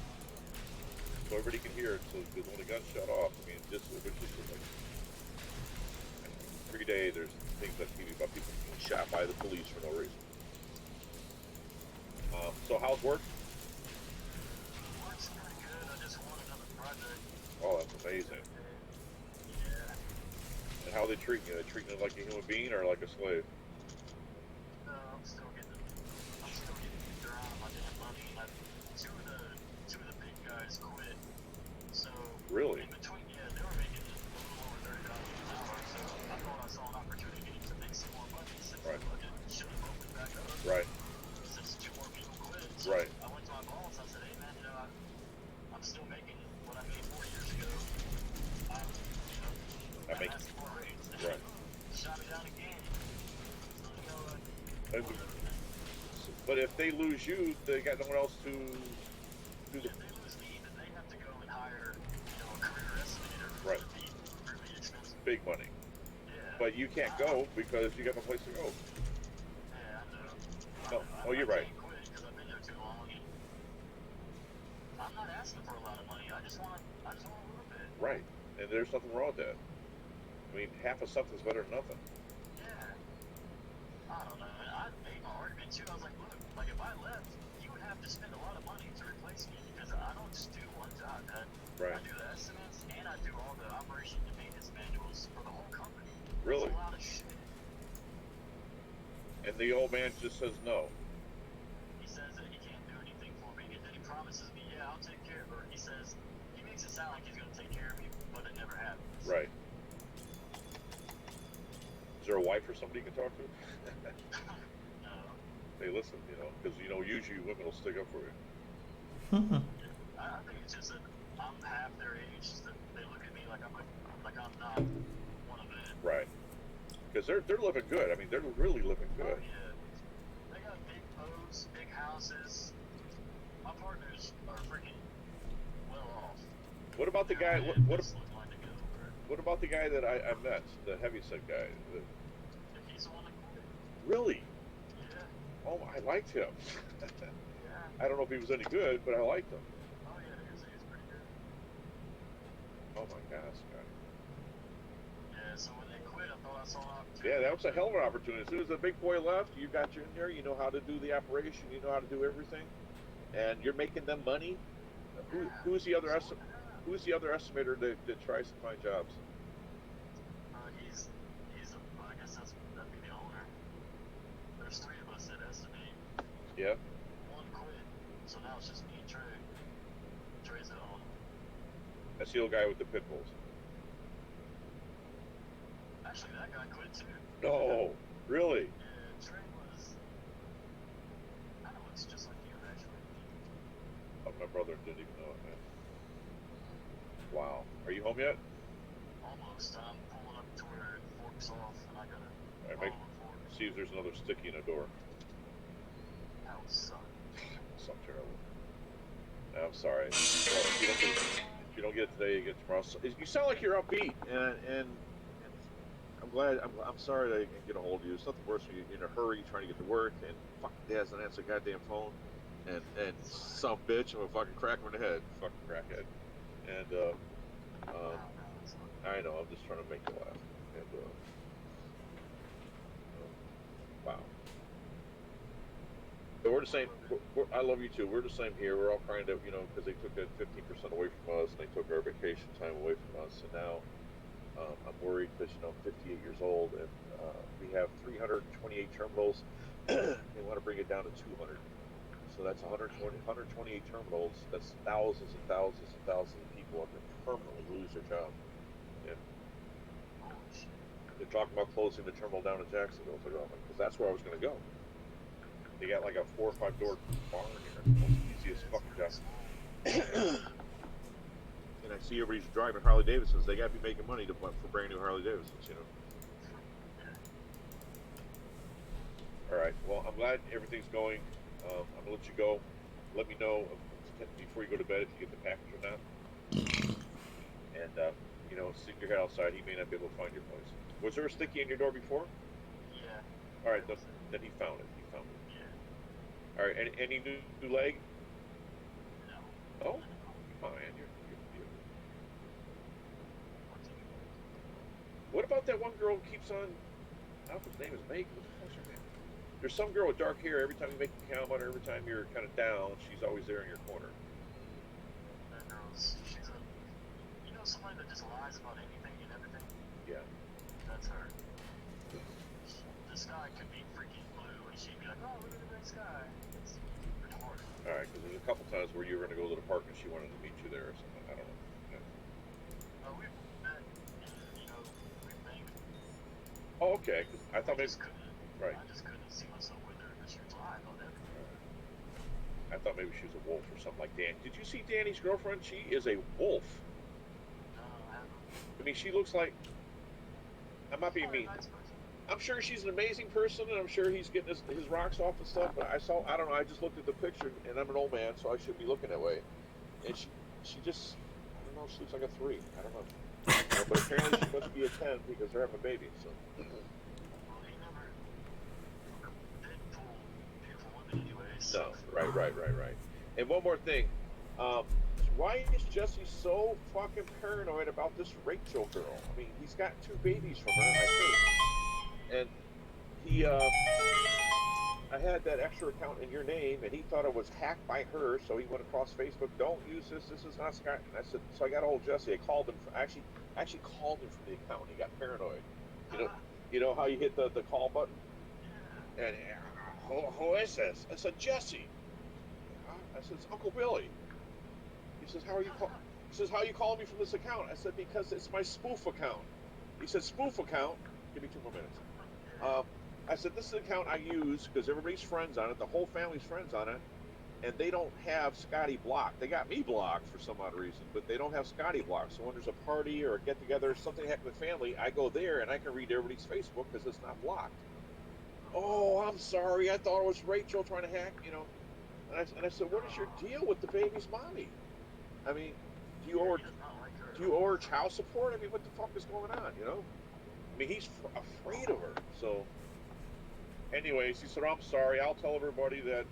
So everybody can hear it. So because when the gun shut off, I mean, it was just like every day there's things on TV about people being shot by the police for no reason. So how's work? Work's pretty good. I just want another project. Oh, that's amazing. Yeah. And how they treat you? They treat you like a human being or like a slave? No, I'm still getting around my damn money. Two of the big guys quit. So Really? in between, yeah, they were making a little over $30 an hour. So I thought I saw an opportunity to make some more money since Right. the fucking shit opened back up. Right. Since two more people quit. So Right. I went to my boss. I said, hey man, you know, I'm still making what I made 4 years ago. I'm asking for a raise. Right. Shot me down again. So, you know, But if they lose you, they got no one else to do the. if they lose me, then they have to go and hire, a career estimator. Right. Which would be really expensive. Big money. Yeah. But you can't go because you got no place to go. Yeah, I know. No. Oh, you're right. I can't quit because I've been there too long. And I'm not asking for a lot of money. I just want a little bit. Right. And there's nothing wrong with that. I mean, half of something's better than nothing. Yeah. I don't know. I made my argument too. I was like, look, like if I left, you would have to spend a lot of money to replace me because I don't just do one job. Right. I do the estimates and I do all the operation and maintenance manuals for the whole company. Really? That's a lot of shit. And the old man just says no. He says that he can't do anything for me, and then he promises me, yeah, I'll take care of her. He says, he makes it sound like he's going to take care of me, but it never happens. Right. Is there a wife or somebody you can talk to? No. Hey, listen, because usually women will stick up for you. I think it's just that I'm half their age, that they look at me like I'm not one of them. Right. Because they're living good. I mean, they're really living Oh, good. yeah. They got big boats, big houses. My partners are freaking well off. What about the guy? They're What just looking like they go over it. What about the guy that I met, the heavyset guy? If he's the one that quit. Really? Yeah. Oh, I liked him. Yeah. I don't know if he was any good, but I liked him. Oh, yeah, he was pretty good. Oh my gosh, God. Yeah, so when they quit, I thought I saw an opportunity. Yeah, that was a hell of an opportunity. As soon as the big boy left, you got you in there. You know how to do the operation. You know how to do everything, and you're making them money. Who's the other estimator that tries to find jobs? I guess that'd be the owner. There's 3 of us that estimate. Yeah. One quit, so now it's just me and Trey. Trey's the owner. That's the old guy with the pit bulls. Actually, that guy quit too. No, really? Yeah, Trey kind of looks just like you, actually. Oh, my brother didn't even know it, man. Wow. Are you home yet? Almost. I'm pulling up to where it forks off, and I gotta All right, follow the fork. see if there's another sticky in the door. That would suck. So terrible. I'm sorry. Well, if you don't get it today, you get it tomorrow. So, you sound like you're upbeat, and I'm glad. I'm sorry that I can get a hold of you. It's nothing worse when you're in a hurry trying to get to work, and fuck, Dad doesn't answer the goddamn phone, and some bitch, I'm gonna fucking crack him in the head, fucking crackhead. And I know, I'm just trying to make you laugh. And wow. But we're the same. I love you too. We're the same here. We're all kind of, because they took that 15% away from us, and they took our vacation time away from us, and now I'm worried because 58 years old, and we have 328 terminals. They want to bring it down to 200. So that's 128 terminals. That's thousands and thousands and thousands of people are going to permanently lose their job. And they're talking about closing the terminal down in Jacksonville. So because that's where I was going to go. They got like a 4 or 5 door barn here. Most easiest fucking job. And I see everybody's driving Harley Davidsons. They got to be making money for brand new Harley Davidsons, All right. Well, I'm glad everything's going. I'm gonna let you go. Let me know before you go to bed if you get the package or not. And stick your head outside. He may not be able to find your place. Was there a sticky in your door before? Yeah. All right, then he found it. He found it. Yeah. All right, any new leg? No. Oh, come on, man. You're what about that one girl who keeps on? I don't know if his name is Megan. What the fuck's her name? There's some girl with dark hair. Every time you make a comment, or every time you're kind of down, she's always there in your corner. That girl's, she's a, you know, somebody that just lies about anything and everything? Yeah. That's her. The sky could be freaking blue, and she'd be like, oh, look at the gray sky. It's retarded. All right, because there's a couple times where you were going to go to the park and she wanted to meet you there or something. I don't know. Yeah. We've met, and, you know, we've banged. Oh, okay. 'Cause I thought maybe. Right. I just couldn't see myself with her because she was lying about everything. I thought maybe she was a wolf or something like Dan. Did you see Danny's girlfriend? She is a wolf. No, I haven't. I mean, she looks like. I'm not being Probably mean. a nice person. I'm sure she's an amazing person, and I'm sure he's getting his rocks off and stuff. But I don't know. I just looked at the picture, and I'm an old man, so I shouldn't be looking that way. And she just, I don't know. She looks like a 3. I don't know. But apparently she must be a 10 because they're having a baby. So. Well, he never did pull beautiful women anyway. So. No, right. And one more thing. Why is Jesse so fucking paranoid about this Rachel girl? I mean, he's got 2 babies from her, I think. And he, I had that extra account in your name, and he thought it was hacked by her, so he went across Facebook. Don't use this. This is not Scott. And I said, so I got old Jesse. I called him. I actually called him from the account. He got paranoid. You know how you hit the call button? And who is this? I said, Jesse. I said, it's Uncle Billy. He says, how are you calling me from this account? I said, because it's my spoof account. He said, spoof account? Give me 2 more minutes. I said, this is an account I use because everybody's friends on it. The whole family's friends on it. And they don't have Scotty blocked. They got me blocked for some odd reason, but they don't have Scotty blocked. So when there's a party or a get-together, something happened with family, I go there and I can read everybody's Facebook because it's not blocked. Oh, I'm sorry. I thought it was Rachel trying to hack, you know. And I said, what is your deal with the baby's mommy? I mean, do you owe her child support? I mean, what the fuck is going on, you know? I mean, he's afraid of her. So, anyways, he said, I'm sorry. I'll tell everybody that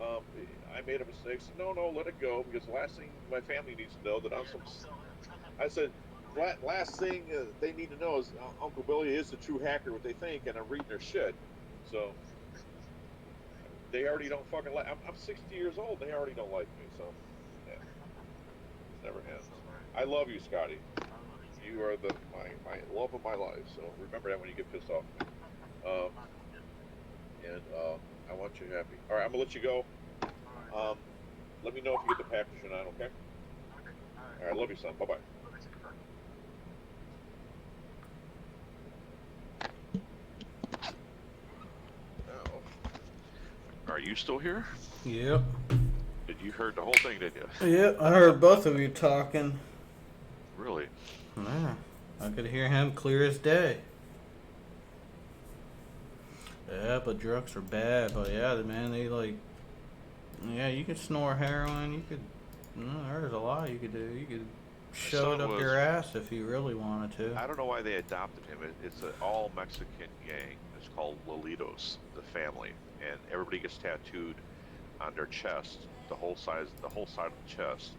I made a mistake. I said, no, let it go, because the last thing my family needs to know that I'm some... I said, last thing they need to know is Uncle Billy is the true hacker, what they think, and I'm reading their shit. So, they already don't fucking like... I'm 60 years old, they already don't like me, so... Yeah. Never ends. I love you, Scotty. You are my love of my life, so remember that when you get pissed off. And I want you happy. All right, I'm gonna let you go. Let me know if you get the package or not, okay? All right, love you, son. Bye-bye. Are you still here? Yep. You heard the whole thing, didn't you? Yep, I heard both of you talking. Really? Yeah, I could hear him clear as day. Yeah, but drugs are bad. But yeah, man, they like... Yeah, you could snore heroin. You could... there's a lot you could do. You could shove it up your ass if you really wanted to. I don't know why they adopted him. It's an all-Mexican gang. It's called Lolitos, the family. And everybody gets tattooed on their chest, the whole side of the chest,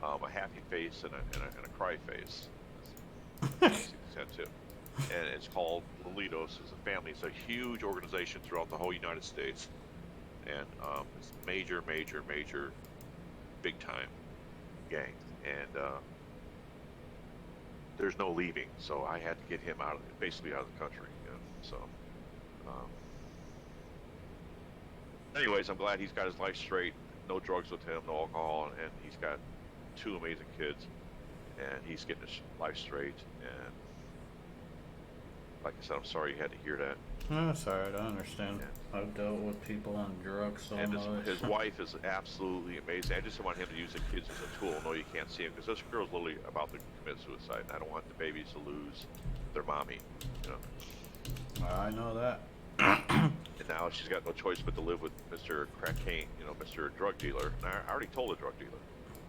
a happy face and a cry face. Tattoo. And it's called Lolitos. It's a family. It's a huge organization throughout the whole United States. And it's major, big time gang. And there's no leaving, so I had to get him basically out of the country. You know? So, anyways, I'm glad he's got his life straight. No drugs with him, no alcohol, and he's got 2 amazing kids, and he's getting his life straight. And like I said, I'm sorry you had to hear that. No, it's alright, I understand. Yeah. I've dealt with people on drugs so and much. His wife is absolutely amazing. I just want him to use the kids as a tool. No, you can't see him, because this girl's literally about to commit suicide, and I don't want the babies to lose their mommy, you know. I know that. And now she's got no choice but to live with Mr. Crackane, you know, Mr. Drug Dealer. And I already told the drug dealer.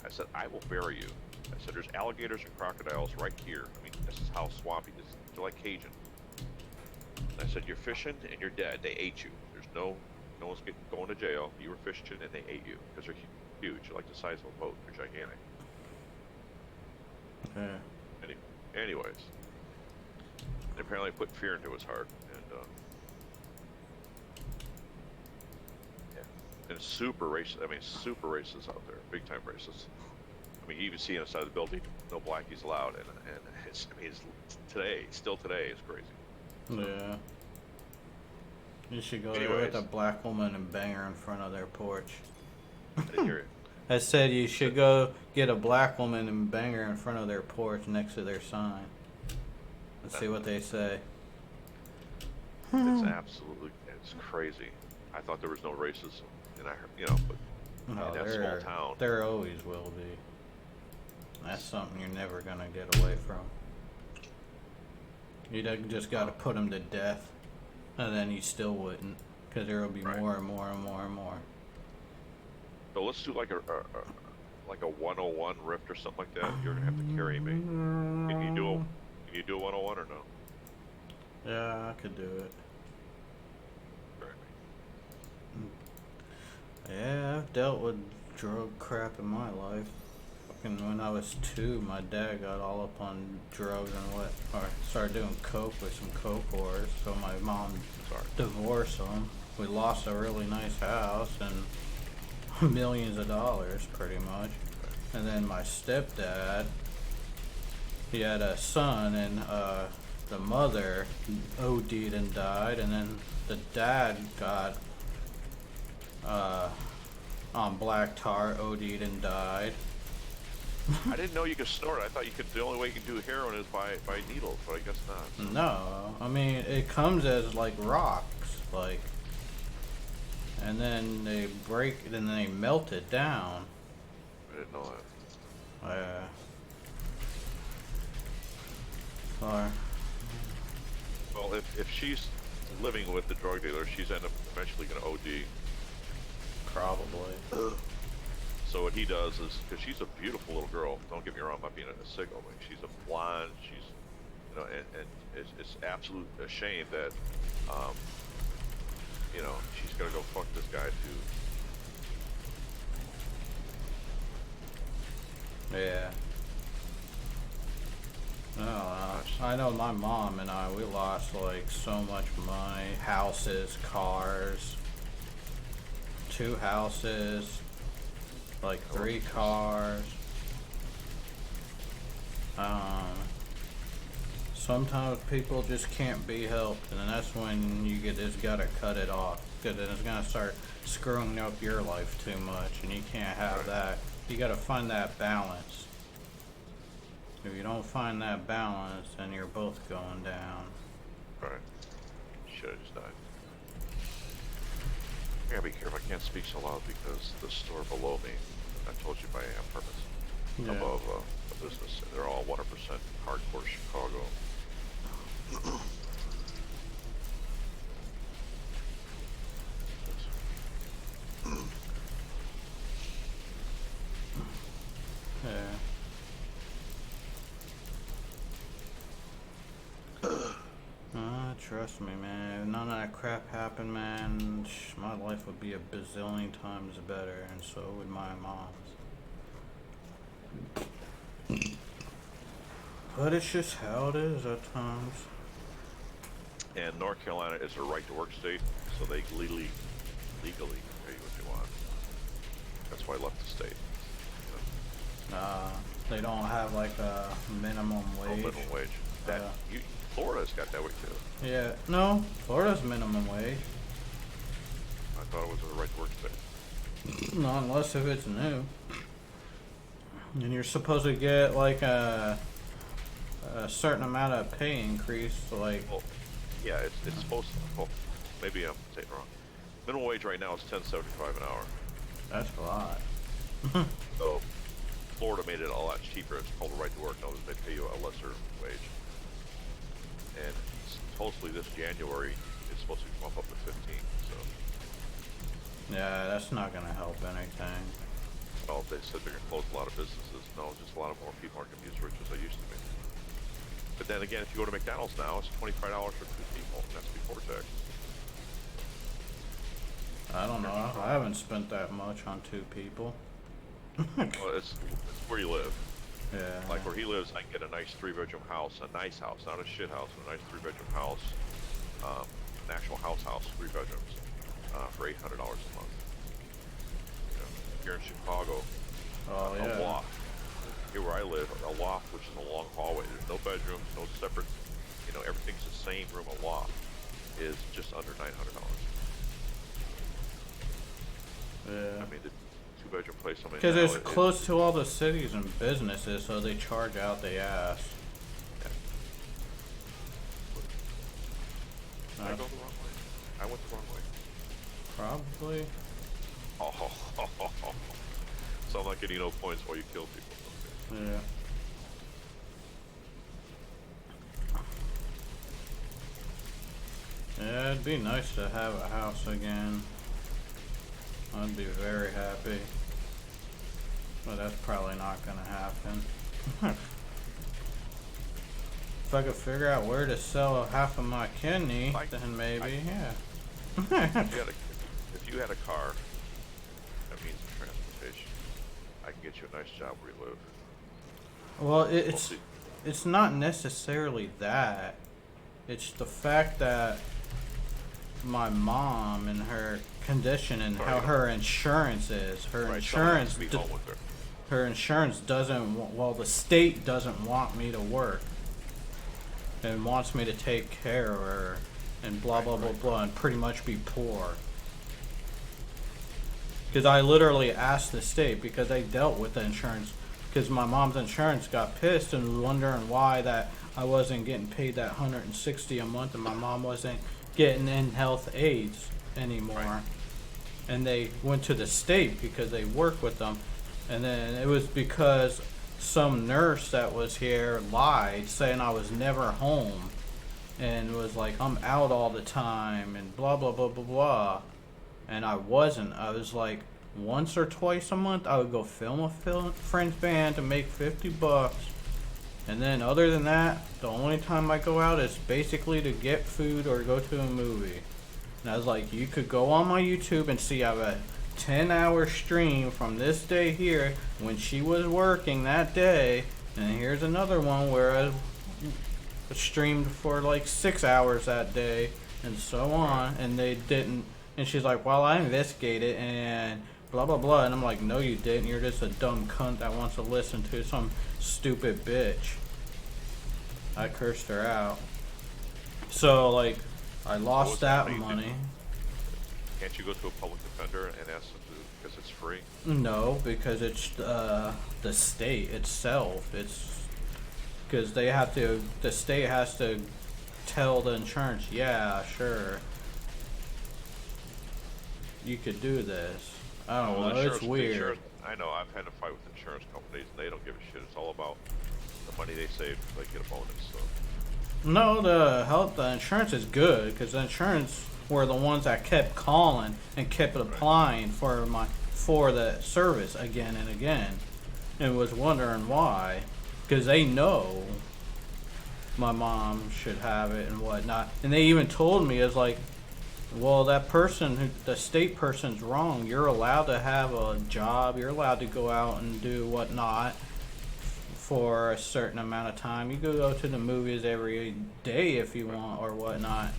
I said, I will bury you. I said, there's alligators and crocodiles right here. I mean, this is how swampy this is. They're like Cajun. I said, you're fishing and you're dead. They ate you. There's no one's going to jail. You were fishing and they ate you because they're huge. They're like the size of a boat. They're gigantic. Yeah. Anyways, they apparently put fear into his heart, and yeah, and super racist. I mean, super racist out there, big time racist. I mean, you even see inside the building, no blackies allowed, and it's, I mean, it's still today, is crazy. Yeah. You should go there Anyways. with a black woman and bang her in front of their porch. I didn't hear it. I said you should go get a black woman and bang her in front of their porch next to their sign. Let's see what they say. It's absolutely, it's crazy. I thought there was no racism, and I heard, you know, but Oh, in that small town, there always will be. That's something you're never gonna get away from. You just gotta put them to death, and then you still wouldn't, because there will be Right. more and more and more and more. so let's do like a 101 rift or something like that. You're gonna have to carry me. Can you do a 101 or no? Yeah, I could do it. Carry me. Yeah, I've dealt with drug crap in my life. Fucking when I was 2, my dad got all up on drugs or started doing coke with some coke whores. So my mom divorced him. We lost a really nice house and millions of dollars, pretty much. And then my stepdad, he had a son, and the mother OD'd and died, and then the dad got on black tar, OD'd and died. I didn't know you could snort. I thought you could. The only way you can do heroin is by needles, but I guess not. No, I mean it comes as like rocks, like, and then they break, then they melt it down. I didn't know that. Or Well, if she's living with the drug dealer, she's eventually going to OD. probably. So what he does is, because she's a beautiful little girl. Don't get me wrong about being a sicko. Like, she's a blonde. She's, you know, and it's absolute a shame that, you know, she's gonna go fuck this guy too. Yeah. No, I know my mom and I, we lost like so much money, houses, cars, 2 houses, like 3 cars. Sometimes people just can't be helped, and that's when you just gotta cut it off, because then it's gonna start screwing up your life too much, and you can't have that. You gotta find that balance. If you don't find that balance, then you're both going down. Right. Should have just died. I gotta be careful. I can't speak so loud because the store below me, I told you by purpose, Yeah. above the business, and they're all 100% hardcore Chicago. Yeah. Trust me, man. If none of that crap happened, man, my life would be a bazillion times better, and so would my mom's. But it's just how it is at times. And North Carolina is a right-to-work state, so they legally pay you what you want. That's why I left the state. They don't have like a minimum No wage. minimum wage. That Florida's got that way too. Yeah, no, Florida's minimum wage. I thought it was a right-to-work state. Not unless if it's new. And you're supposed to get like a certain amount of pay increase, like. Well, yeah, it's supposed to. Well, maybe I'm saying it wrong. Minimum wage right now is $10.75 an hour. That's a lot. So Florida made it a lot cheaper. It's called a right to work. Now they pay you a lesser wage. And supposedly this January it's supposed to bump up to 15. So Yeah, that's not gonna help anything. well, they said they're gonna close a lot of businesses. No, just a lot of more people aren't gonna be as rich as they used to be. But then again, if you go to McDonald's now, it's $25 for 2 people. And that's before tax. I don't know. I haven't spent that much on 2 people. Well, it's where you live. Yeah. Like where he lives, I can get a nice 3-bedroom house, a nice house, not a shit house, a nice 3-bedroom house, an actual house, 3 bedrooms, for $800 a month. You know, here in Chicago, Oh a yeah. loft. Here where I live, a loft, which is a long hallway. There's no bedrooms, no separate. You know, everything's the same room. A loft is just under $900. Yeah. I mean, the 2-bedroom place I'm in Because now, it's close to all the cities and businesses, so they charge out the ass. Did I go the wrong way? I went the wrong way. Probably. Oh, so I'm not getting no points while you kill people. Okay. Yeah. Yeah, it'd be nice to have a house again. I'd be very happy. But that's probably not gonna happen. If I could figure out where to sell half of my kidney, then maybe, yeah. If you had a car, that means transportation. I can get you a nice job where you live. Well, it's not necessarily that. It's the fact that my mom and her condition and how her insurance is. Her insurance, her insurance doesn't. Well, the state doesn't want me to work, and wants me to take care of her, and blah blah blah blah, and pretty much be poor. Because I literally asked the state, because they dealt with the insurance, because my mom's insurance got pissed and was wondering why that I wasn't getting paid that $160 a month, and my mom wasn't getting in health aids anymore. Right. And they went to the state because they work with them, and then it was because some nurse that was here lied, saying I was never home, and was like, I'm out all the time, and blah blah blah blah blah. And I wasn't. I was like, once or twice a month I would go film a friend's band to make $50, and then other than that, the only time I go out is basically to get food or go to a movie. And I was like, you could go on my YouTube and see I have a 10-hour stream from this day here when she was working that day, and here's another one where I streamed for like 6 hours that day, and so on. And they didn't. And she's like, well, I investigated and blah blah blah. And I'm like, no you didn't, you're just a dumb cunt that wants to listen to some stupid bitch. I cursed her out. So like, I lost that money. Can't you go to a public defender and ask them to, because it's free? No, because it's the state itself. It's because they have to, the state has to tell the insurance, yeah, sure, you could do this. I don't know, it's weird. I know, I've had to fight with insurance companies and they don't give a shit. It's all about the money they save, they get a bonus. So. No, the insurance is good, because the insurance were the ones that kept calling and kept applying for the service again and again, and was wondering why, because they know my mom should have it and whatnot. And they even told me, it's like, well, that person, the state person's wrong. You're allowed to have a job. You're allowed to go out and do whatnot for a certain amount of time. You could go to the movies every day if you want or whatnot.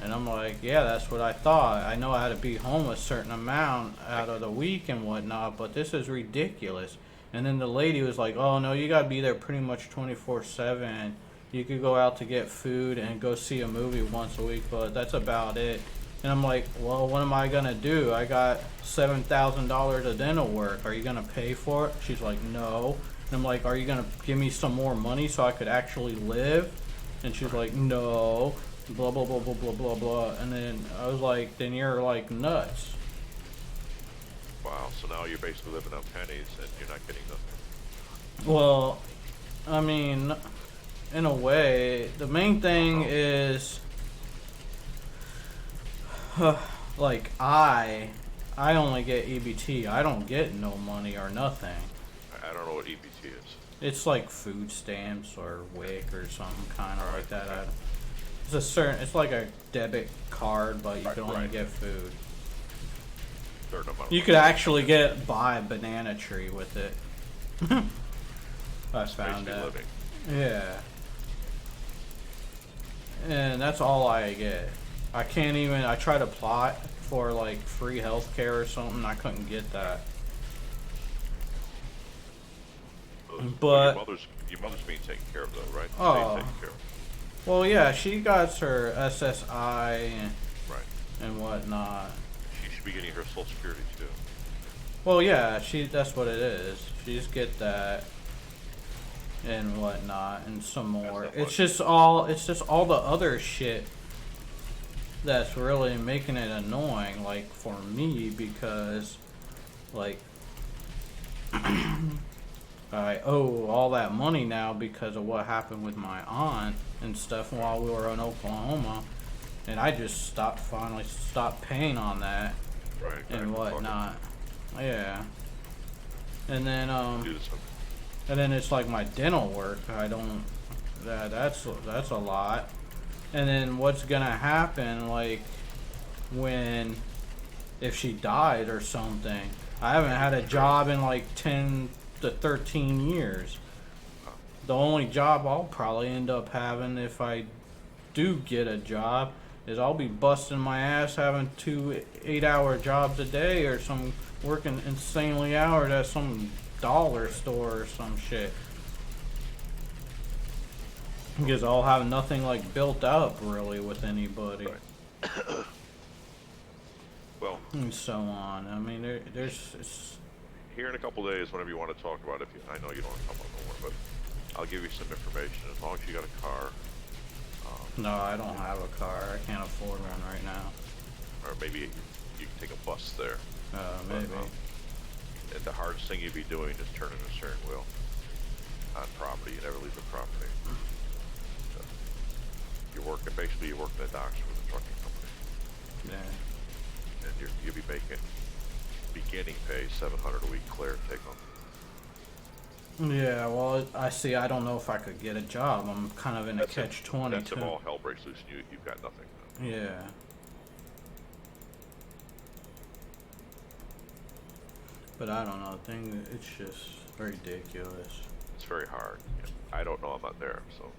And I'm like, yeah, that's what I thought. I know I had to be home a certain amount out of the week and whatnot, but this is ridiculous. And then the lady was like, oh no, you gotta be there pretty much 24/7. You could go out to get food and go see a movie once a week, but that's about it. And I'm like, well, what am I gonna do? I got $7,000 of dental work. Are you gonna pay for it? She's like, no. And I'm like, are you gonna give me some more money so I could actually live? And she's like, no. Blah blah blah blah blah blah blah. And then I was like, then you're like nuts. Wow, so now you're basically living on pennies and you're not getting nothing. Well, I mean, in a way, the main thing is, like, I only get EBT. I don't get no money or nothing. I don't know what EBT is. It's like food stamps or WIC or something kind of like that. Okay. It's a certain. It's like a debit card, but you can only Right. get food. Certain amount of You money. could actually buy a banana tree with it. I found Basically that. living. Yeah. And that's all I get. I can't even. I tried to plot for like free healthcare or something. I couldn't get that. But Your mother's being taken care of though, right? oh, Taken care of. well, yeah, she got her SSI Right. and whatnot. She should be getting her Social Security too. Well, yeah, that's what it is. She's get that and whatnot and some more. That's not It's much. just all the other shit that's really making it annoying, like for me, because like I owe all that money now because of what happened with my aunt and stuff while we were in Oklahoma, and I just finally stopped paying on that Right. and Exactly. whatnot. Yeah, and then Do something. and then it's like my dental work. I don't. That's a lot. And then what's gonna happen, like when if she died or something? I haven't had a job in like 10 to 13 years. The only job I'll probably end up having if I do get a job is I'll be busting my ass having 2 8-hour jobs a day or some working insanely hours at some dollar store or some shit. Because I'll have nothing like built up really with anybody. Right. Well, And so on. I mean, there's here in a couple days, whenever you want to talk about it, I know you don't want to come on no more, but I'll give you some information. As long as you got a car, no, I don't have a car. I can't afford one right now. or maybe you can take a bus there. Maybe. And the hardest thing you'd be doing is turning the steering wheel on property. You never leave the property. So you're working at docks with a trucking company, Yeah. and you'll be making beginning pay $700 a week clear take home. Yeah, well, I see. I don't know if I could get a job. I'm kind of in a catch-22. That's if all hell breaks loose and you've got nothing. Yeah. But I don't know. It's just ridiculous. It's very hard. I don't know. I'm not there, so